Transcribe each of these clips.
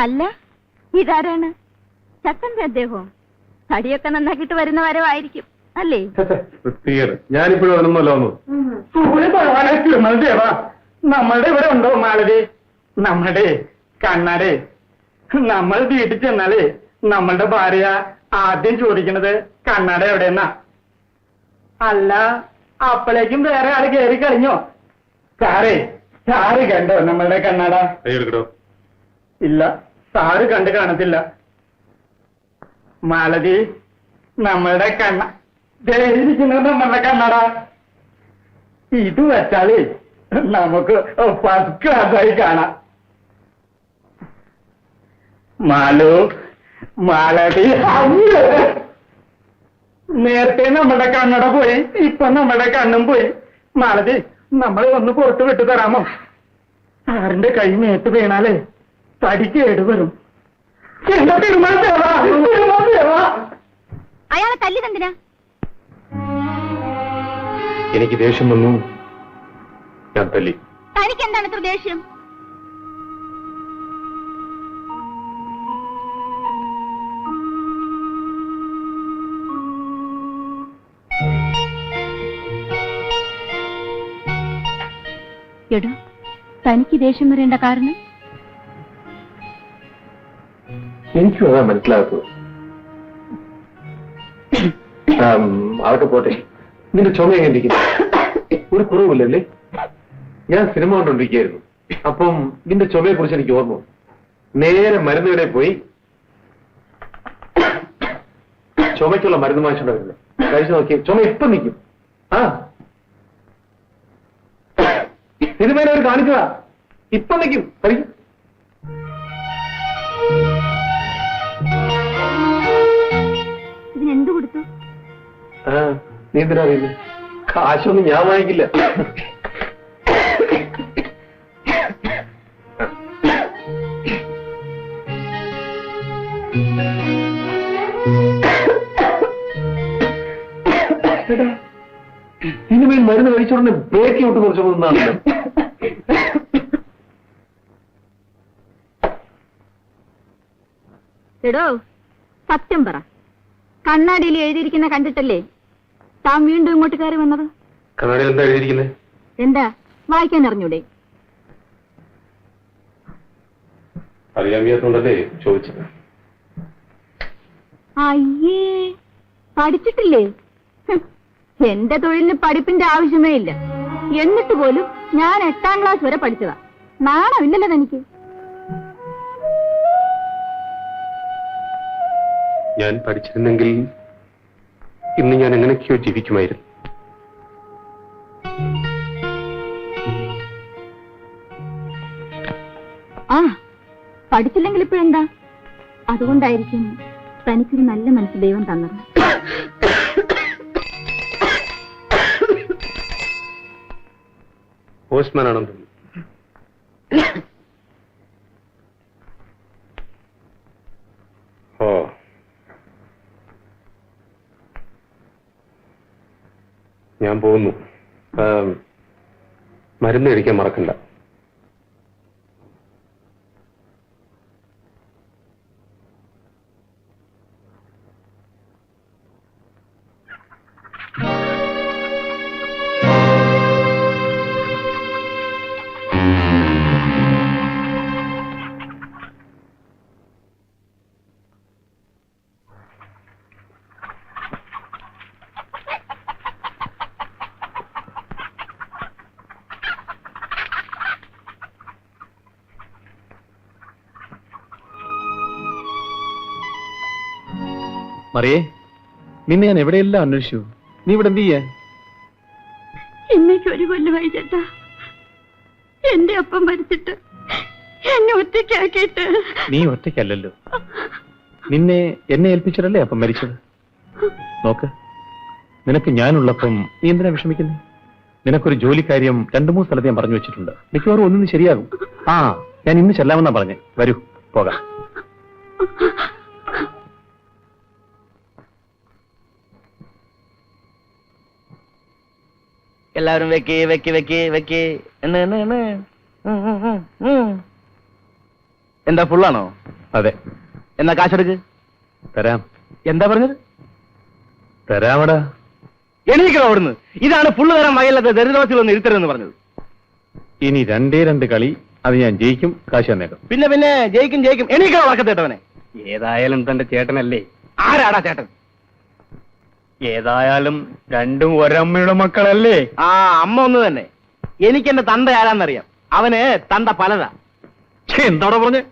അല്ല, ഇതാരാണ്? ചക്കന്റെ അദ്ദേഹവും തടിയൊക്കെ നന്നാക്കിട്ട് വരുന്ന വരവായിരിക്കും അല്ലേ? ഞാനിപ്പോഴും വരുന്നല്ലോ. നമ്മളുടെ ഇവിടെ ഉണ്ടോ മാളവി? നമ്മുടെ കണ്ണാടെ നമ്മൾ വീട്ടിൽ ചെന്നാലേ നമ്മളുടെ ഭാര്യ ആദ്യം ചോദിക്കുന്നത് കണ്ണാട എവിടെയെന്നാ. അല്ല, അപ്പോഴേക്കും വേറെ ആള് കയറി കഴിഞ്ഞോ? സാറ് കണ്ടോ നമ്മളുടെ കണ്ണാട? ഇല്ല, സാറ് കണ്ട് കാണത്തില്ല. മാലതി, നമ്മളുടെ ധരിക്കുന്നത് നമ്മളുടെ കണ്ണാട. ഇത് വെച്ചാലേ നമുക്ക് ഫസ്റ്റ് ക്ലാസ്സായി കാണാം. മാലതി, നേരത്തെ നമ്മുടെ കണ്ണട പോയി, ഇപ്പൊ നമ്മുടെ കണ്ണും പോയി. മാലതി, നമ്മൾ ഒന്ന് പുറത്ത് വിട്ടു തരാമോ? സാറിന്റെ കൈ മേത്ത് വീണാലേ തടി കേടുവരും. അയാളെ തല്ലിതെന്തിനാ? എനിക്ക് ദേഷ്യം വന്നു, ഞാൻ തല്ലി. തനിക്ക് എന്താണ് ഇത്ര ദേഷ്യം? എടോ, തനിക്ക് ദേഷ്യം വരേണ്ട കാരണം? എനിക്കും അതാ മനസ്സിലാക്കുന്നത്. അതൊക്കെ പോട്ടെ. നിന്റെ ചുമ എങ്ങനെ ഇരിക്കുന്നു? ഒരു കുറവില്ലല്ലേ? ഞാൻ സിനിമ കണ്ടോണ്ടിരിക്കുകയായിരുന്നു. അപ്പം നിന്റെ ചുമയെ കുറിച്ച് എനിക്ക് ഓർമ്മ. നേരെ മരുന്നുകടയിൽ പോയി ചുമയ്ക്കുള്ള മരുന്ന് വാങ്ങിച്ചോണ്ട് വരുന്നത്. കഴിച്ചു നോക്കി, ചുമ ഇപ്പം നിൽക്കും. ആ സിനിമയിൽ അവർ കാണിച്ചതാ, ഇപ്പം നിൽക്കും. കഴിക്കും. ഇതിനെന്ത് കൊടുത്തു? നീ എന്തിനാ അറിയില്ല? കാശൊന്നും ഞാൻ വാങ്ങിക്കില്ല. സിനിമയിൽ മരുന്ന് കഴിച്ചോടനെ ബ്രേക്ക് ഔട്ട് കുറച്ചു നിന്നാണല്ലോ. എടോ, സത്യം പറ. കണ്ണാടിയിൽ എഴുതിയിരിക്കുന്ന കണ്ടിട്ടല്ലേ താൻ വീണ്ടും ഇങ്ങോട്ട് കയറി വന്നത്? കണ്ണാടിയിൽ എന്താ എഴുതിയിരിക്കുന്നത്? എന്താ വായിക്കാൻ അറിഞ്ഞൂടെ? അറിയാൻ വയ്യാത്തോണ്ടല്ലേ ചോദിച്ചത്. അയ്യേ, പഠിച്ചിട്ടില്ലേ? എന്റെ തൊഴിലിന് പഠിപ്പിന്റെ ആവശ്യമേ ഇല്ല. എന്നിട്ട് പോലും ഞാൻ 8ാം ക്ലാസ് വരെ പഠിച്ചതാ. നാണമില്ലല്ലോ തനിക്ക്? ഞാൻ പഠിച്ചിരുന്നെങ്കിൽ ഇന്ന് ഞാൻ എങ്ങനെയൊക്കെയോ ജീവിക്കുമായിരുന്നു. ആ, പഠിച്ചില്ലെങ്കിൽ ഇപ്പോഴെന്താ? അതുകൊണ്ടായിരിക്കും തനിക്കൊരു നല്ല മനസ്സ് ദൈവം തന്നത്. പോസ്റ്റ്മാൻ ആണെന്ന് തോന്നുന്നു. ഓ, ഞാൻ പോകുന്നു. മരുന്ന് കഴിക്കാൻ മറക്കണ്ട. മറിയേ, നിന്നെ ഞാൻ എവിടെയെല്ലാം അന്വേഷിച്ചു. നീ ഇവിടെ എന്ത് ചെയ്യാൻ? ഇന്നേക്ക് ഒരു കൊല്ലമായി ചേട്ടാ. എന്റെ അപ്പം മരിച്ചിട്ട് എന്നെ ഒറ്റയ്ക്കാക്കിയിട്ട്. നീ ഒറ്റയ്ക്കല്ലല്ലോ, നിന്നെ എന്നെ ഏൽപ്പിച്ചിട്ടല്ലേ അപ്പം മരിച്ചത്. നോക്ക്, നിനക്ക് ഞാനുള്ളപ്പം നീ എന്തിനാ വിഷമിക്കുന്നേ? നിനക്കൊരു ജോലിക്കാര്യം 2-3 സ്ഥലത്ത് ഞാൻ പറഞ്ഞു വെച്ചിട്ടുണ്ട്. മിക്കവാറും ഒന്നും ശരിയാകും. ആ, ഞാൻ ഇന്ന് ചെല്ലാമെന്നാ പറഞ്ഞേ. വരൂ, പോകാം. എല്ലാവരും വെക്കേ വെക്കേ വെക്കേ വെക്കേ എന്ന് എന്താ ഫുള്ളാണോ? അതെ. എന്നാ കാശെടുക്ക്. തരാം. എന്താ പറഞ്ഞത്? തരാമടാ. എണീക്കണം അവിടുന്ന്. ഇതാണ് ഫുള്ള് തരാൻ വകയില്ലാത്ത ദരിദ്രവാസികളൊന്നും ഇരുത്തരുതെന്ന് പറഞ്ഞത്. ഇനി 2 കളി, അത് ഞാൻ ജയിക്കും, കാശ് തന്നേക്കാം. പിന്നെ ജയിക്കും. എണീക്കണം വഴക്കത്തേട്ടവനെ. ഏതായാലും തന്റെ ചേട്ടനല്ലേ. ആരാടാ ചേട്ടൻ? ഏതായാലും രണ്ടും ഒരമ്മയുടെ മക്കളല്ലേ? ആ, അമ്മ ഒന്ന് തന്നെ. എനിക്ക് എന്റെ തന്ത ആരാന്നറിയാം. അവന് തന്ത പലതാ. എന്താടാ പറഞ്ഞേ?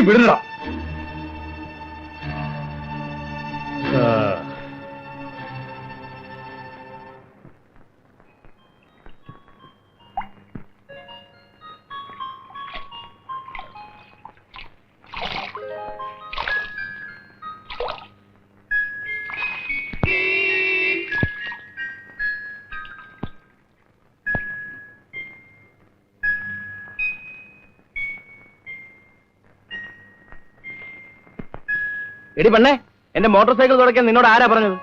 വിടുന്നടാ. എടി പെണ്ണേ, എന്റെ മോട്ടോർ സൈക്കിൾ തുടയ്ക്കാൻ നിന്നോട് ആരാ പറഞ്ഞത്?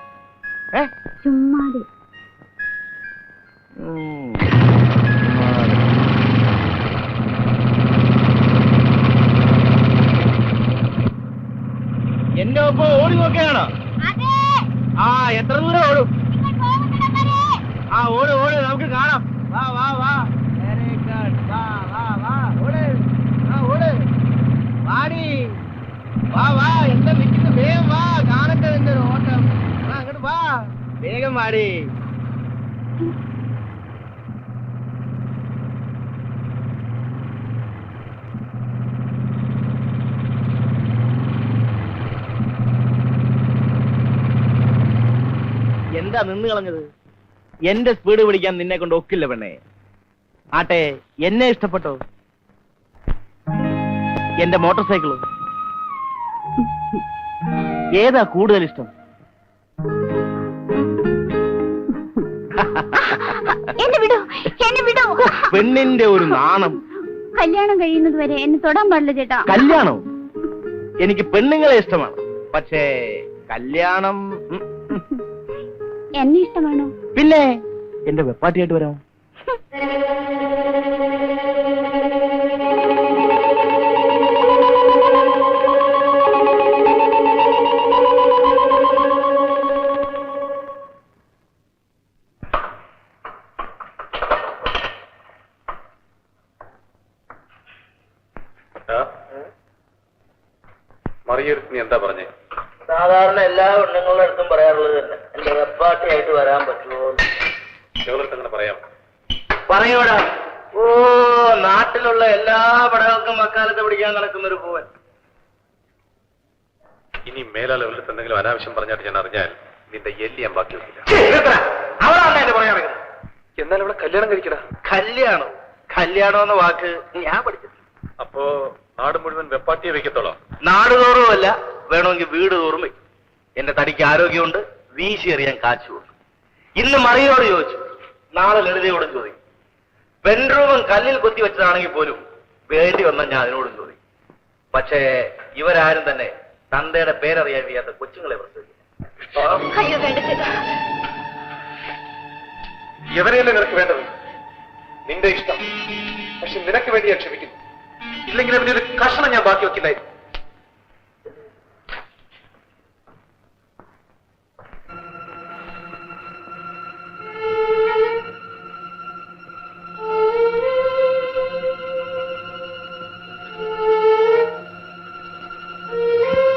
ചുമ്മാതെ. എന്റെ ഒപ്പം ഓടി നോക്കുകയാണോ? ആ, എത്ര ദൂരം ഓടും? ആ, ഓട് നമുക്ക് കാണാം. വാ. Very good. വാ. ഓട്. വാടി. വാ. എന്താ നിൽക്കുന്നു? വേഗം വാ. കാണട്ടെ എന്റെ ഓട്ടം. അങ്ങോട്ട് വാ. വേഗം വാടി. എന്താ നിന്ന് കളഞ്ഞത്? എന്റെ സ്പീഡ് പിടിക്കാൻ നിന്നെ കൊണ്ട് ഒക്കില്ല പെണ്ണേ. ആട്ടെ, എന്നെ ഇഷ്ടപ്പെട്ടോ? എന്റെ മോട്ടോർ സൈക്കിളോ? ഏതാ കൂടുതൽ ഇഷ്ടം? എന്നെ വിടോ. പെണ്ണിന്റെ ഒരു നാണം. കല്യാണം കഴിയുന്നത് വരെ എന്നെ തൊടാൻ പാടില്ല ചേട്ടാ. കല്യാണം? എനിക്ക് പെണ്ണുങ്ങളെ ഇഷ്ടമാണ്, പക്ഷേ കല്യാണം എന്നെ ഇഷ്ടമാണോ? പിന്നെ എന്റെ വെപ്പാട്ടിയായിട്ട് വരാമോ? മറിയെടുത്ത് എന്താ പറഞ്ഞേ? സാധാരണ എല്ലാ പെണ്ണുങ്ങളുടെ അടുത്തും പറയാറുള്ളത് തന്നെ, എന്റെ വെപ്പാട്ടിയായിട്ട് വരാൻ പറ്റുമോ? ഞങ്ങളടുത്ത് അങ്ങനെ പറയാം. പറയൂടാ. ഓ, നാട്ടിലുള്ള എല്ലാ പടകൾക്കും വക്കാലത്ത് പിടിക്കാൻ നടക്കുന്നൊരു പൂവൻ. ഇനി മേലാ ലെവലിൽ എന്തെങ്കിലും അനാവശ്യം പറഞ്ഞായിട്ട് ഞാൻ അറിഞ്ഞാൽ നിന്റെ എല്ലി ഞാൻ ബാക്കി വെക്കില്ല. അവളാണ് എന്റെ പുറകെ നടക്കുന്നത്. എന്നാൽ ഇവിടെ കല്യാണം കഴിക്കടാ. കല്യാണം എന്ന വാക്ക് ഞാൻ പഠിച്ചിട്ടില്ല. അപ്പോ നാട് മുഴുവൻ വെപ്പാട്ടിയെ വെക്കത്തോളോ? നാടുതോറുമല്ല, വേണമെങ്കിൽ വീട് തോറും വയ്ക്കും. എന്റെ തടിക്ക് ആരോഗ്യമുണ്ട്, വീശി എറിയാൻ കാച്ചുണ്ട്. ഇന്ന് മറിയോട് ചോദിച്ചു, നാളെ ലളിതയോടും ചോദിക്കും. ബെഡ്റൂമും കല്ലിൽ കൊത്തി വെച്ചതാണെങ്കിൽ പോലും വേണ്ടി വന്നാൽ ഞാൻ അതിനോടും ചോദിക്കും. പക്ഷേ ഇവരാരും തന്നെ തന്തയുടെ പേരറിയാൻ വയ്യാത്ത കൊച്ചുങ്ങളെ പ്രസവിക്കില്ല. അയ്യോ വേണ്ട ചേട്ടാ. എവരെയല്ലേ നിനക്ക് വേണ്ടത്? നിന്റെ ഇഷ്ടം. പക്ഷെ നിനക്ക് വേണ്ടി ഞാൻ ക്ഷമിക്കുന്നു. ഇല്ലെങ്കിൽ അവന്റെ ഒരു കഷണം ഞാൻ ബാക്കി വെക്കില്ലായിരുന്നു.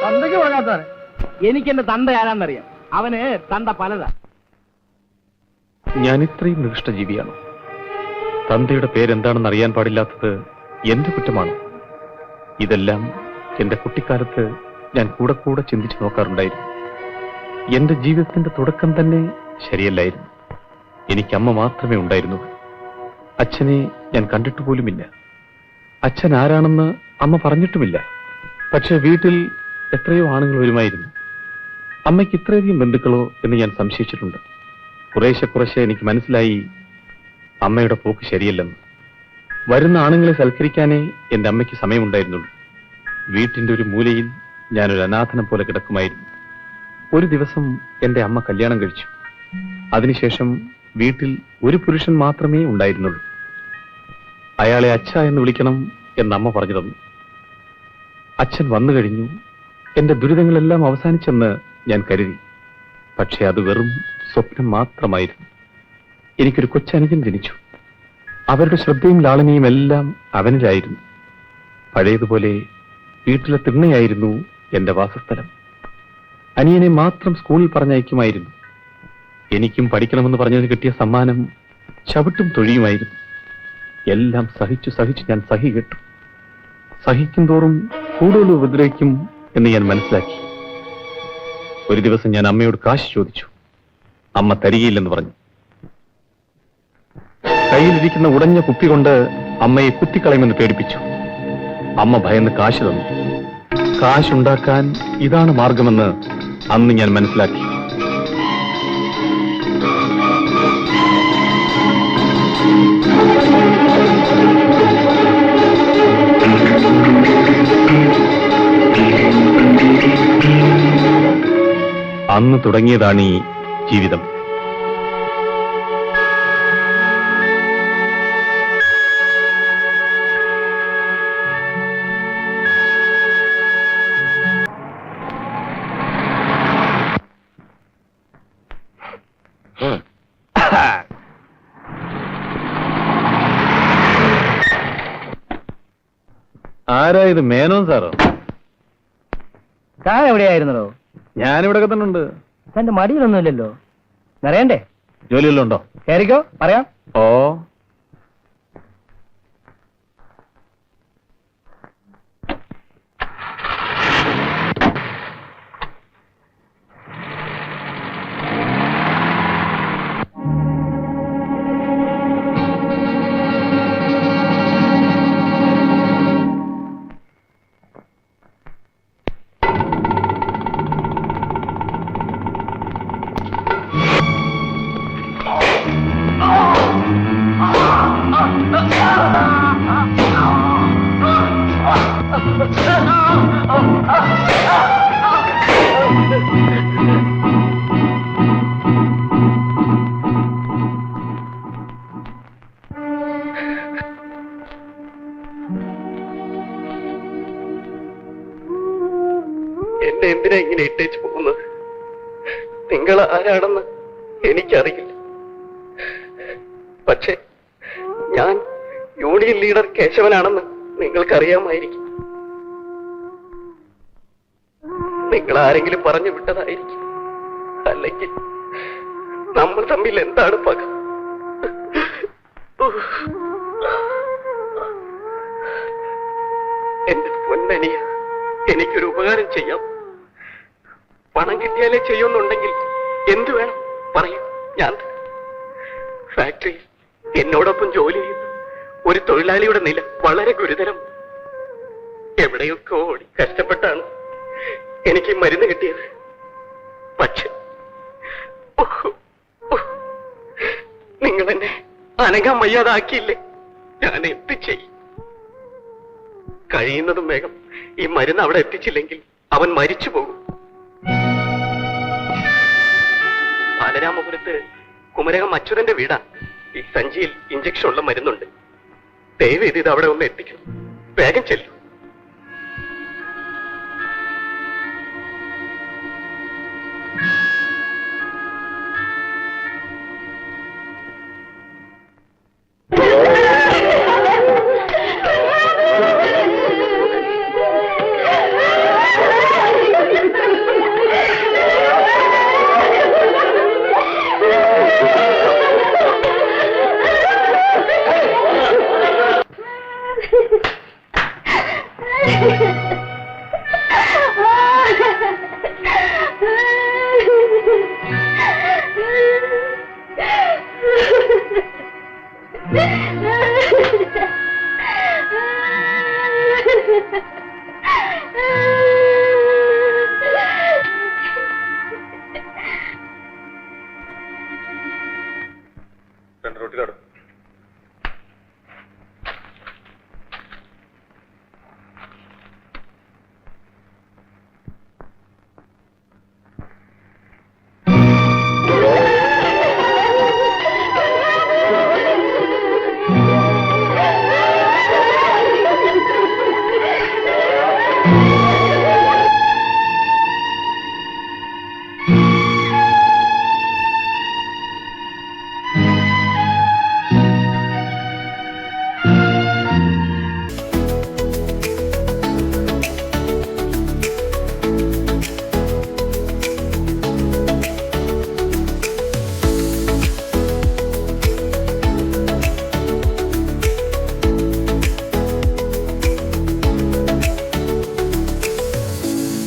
തന്തയ്ക്ക് പോകാത്തവരെ എനിക്ക് എന്റെ തന്ത ആരാന്നറിയാം. അവന് തന്ത പലതാ. ഞാൻ ഇത്രയും നികൃഷ്ടജീവിയാണ്. തന്തയുടെ പേരെന്താണെന്ന് അറിയാൻ പാടില്ലാത്തത് എന്റെ കുറ്റമാണ്. ഇതെല്ലാം എന്റെ കുട്ടിക്കാലത്ത് ഞാൻ കൂടെ കൂടെ ചിന്തിച്ചു നോക്കാറുണ്ടായിരുന്നു. എന്റെ ജീവിതത്തിന്റെ തുടക്കം തന്നെ ശരിയല്ലായിരുന്നു. എനിക്ക് അമ്മ മാത്രമേ ഉണ്ടായിരുന്നു. അച്ഛനെ ഞാൻ കണ്ടിട്ട് പോലുമില്ല. അച്ഛൻ ആരാണെന്ന് അമ്മ പറഞ്ഞിട്ടുമില്ല. പക്ഷെ വീട്ടിൽ എത്രയോ ആണുങ്ങൾ വരുമായിരുന്നു. അമ്മയ്ക്ക് ഇത്രയധികം ബന്ധുക്കളോ എന്ന് ഞാൻ സംശയിച്ചിട്ടുണ്ട്. കുറേശ്ശെ എനിക്ക് മനസ്സിലായി അമ്മയുടെ പോക്ക് ശരിയല്ലെന്ന്. വരുന്ന ആണുങ്ങളെ സൽക്കരിക്കാനേ എന്റെ അമ്മയ്ക്ക് സമയമുണ്ടായിരുന്നുള്ളൂ. വീട്ടിന്റെ ഒരു മൂലയിൽ ഞാനൊരു അനാഥനെ പോലെ കിടക്കുമായിരുന്നു. ഒരു ദിവസം എന്റെ അമ്മ കല്യാണം കഴിച്ചു. അതിനുശേഷം വീട്ടിൽ ഒരു പുരുഷൻ മാത്രമേ ഉണ്ടായിരുന്നുള്ളൂ. അയാളെ അച്ഛ എന്ന് വിളിക്കണം എന്ന് അമ്മ പറഞ്ഞു തന്നു. അച്ഛൻ വന്നു കഴിഞ്ഞു. എന്റെ ദുരിതങ്ങളെല്ലാം അവസാനിച്ചെന്ന് ഞാൻ കരുതി. പക്ഷെ അത് വെറും സ്വപ്നം മാത്രമായിരുന്നു. എനിക്കൊരു കൊച്ചനുജൻ ജനിച്ചു. അവരുടെ ശ്രദ്ധയും ലാളനയും എല്ലാം അവനിലായിരുന്നു. പഴയതുപോലെ വീട്ടിലെ തിണ്ണയായിരുന്നു എന്റെ വാസസ്ഥലം. അനിയനെ മാത്രം സ്കൂളിൽ പറഞ്ഞയക്കുമായിരുന്നു. എനിക്കും പഠിക്കണമെന്ന് പറഞ്ഞതിന് കിട്ടിയ സമ്മാനം ചവിട്ടും തൊഴിയുമായിരുന്നു. എല്ലാം സഹിച്ചു ഞാൻ സഹി കെട്ടു. സഹിക്കും തോറും കൂടുതൽ ഉപദ്രവിക്കും എന്ന് ഞാൻ മനസ്സിലാക്കി. ഒരു ദിവസം ഞാൻ അമ്മയോട് കാശ് ചോദിച്ചു. അമ്മ തരികയില്ലെന്ന് പറഞ്ഞു. കയ്യിലിരിക്കുന്ന ഉടഞ്ഞ കുപ്പി കൊണ്ട് അമ്മയെ കുത്തിക്കളയുമെന്ന് പേടിപ്പിച്ചു. അമ്മ ഭയന്ന് കാശ് തന്നു. കാശുണ്ടാക്കാൻ ഇതാണ് മാർഗമെന്ന് അന്ന് ഞാൻ മനസ്സിലാക്കി. അന്ന് തുടങ്ങിയതാണ് ഈ ജീവിതം. ആരാ ഇത്? മേനോൻ സാറോ? താൻ എവിടെയായിരുന്നോ? ഞാനിവിടെയൊക്കെ തന്നെ ഉണ്ട്. തന്റെ മടിയിലൊന്നുമില്ലല്ലോ. നിറയണ്ടേ? ജോലിയെല്ലാം ഉണ്ടോ? കയറിക്കോ, പറയാം. ഓ, എന്നെ എന്തിനാ ഇങ്ങനെ ഇട്ടേച്ച് പോകുന്നത്? നിങ്ങൾ ആരാണെന്ന് എനിക്കറിയില്ല. പക്ഷെ ഞാൻ യൂണിയൻ ലീഡർ കേശവനാണെന്ന് നിങ്ങൾക്കറിയാമായിരിക്കും. നിങ്ങൾ ആരെങ്കിലും പറഞ്ഞു വിട്ടതായിരിക്കും. അല്ലെങ്കിൽ നമ്മൾ തമ്മിൽ എന്താണ് പക? എന്റെ പൊന്നനിയ, എനിക്കൊരു ഉപകാരം ചെയ്യാം. പണം കിട്ടിയാലേ ചെയ്യുന്നുണ്ടെങ്കിൽ എന്തു വേണം പറയൂ, ഞാൻ ഫാക്ടറിയിൽ എന്നോടൊപ്പം ജോലി ചെയ്യുന്ന ഒരു തൊഴിലാളിയുടെ നില വളരെ ഗുരുതരം. എവിടെയൊക്കെ ഓടി കഷ്ടപ്പെട്ടാണ് എനിക്ക് മരുന്ന് കിട്ടിയത്. പക്ഷെ നിങ്ങൾ എന്നെ അനങ്ങാൻ വയ്യാതാക്കിയില്ലേ? ഞാൻ എന്ത് ചെയ്യും? കഴിയുന്നതും വേഗം ഈ മരുന്ന് അവിടെ എത്തിച്ചില്ലെങ്കിൽ അവൻ മരിച്ചു പോകും. ബാലരാമപുരത്ത് കുമരകം അച്യുതന്റെ വീടാ. ഈ സഞ്ചിയിൽ ഇഞ്ചക്ഷൻ ഉള്ള മരുന്നുണ്ട്. ദയവേത് ഇത് അവിടെ ഒന്ന് എത്തിക്കും. വേഗം ചെല്ലു. രണ്ട് റോട്ടിലാടും.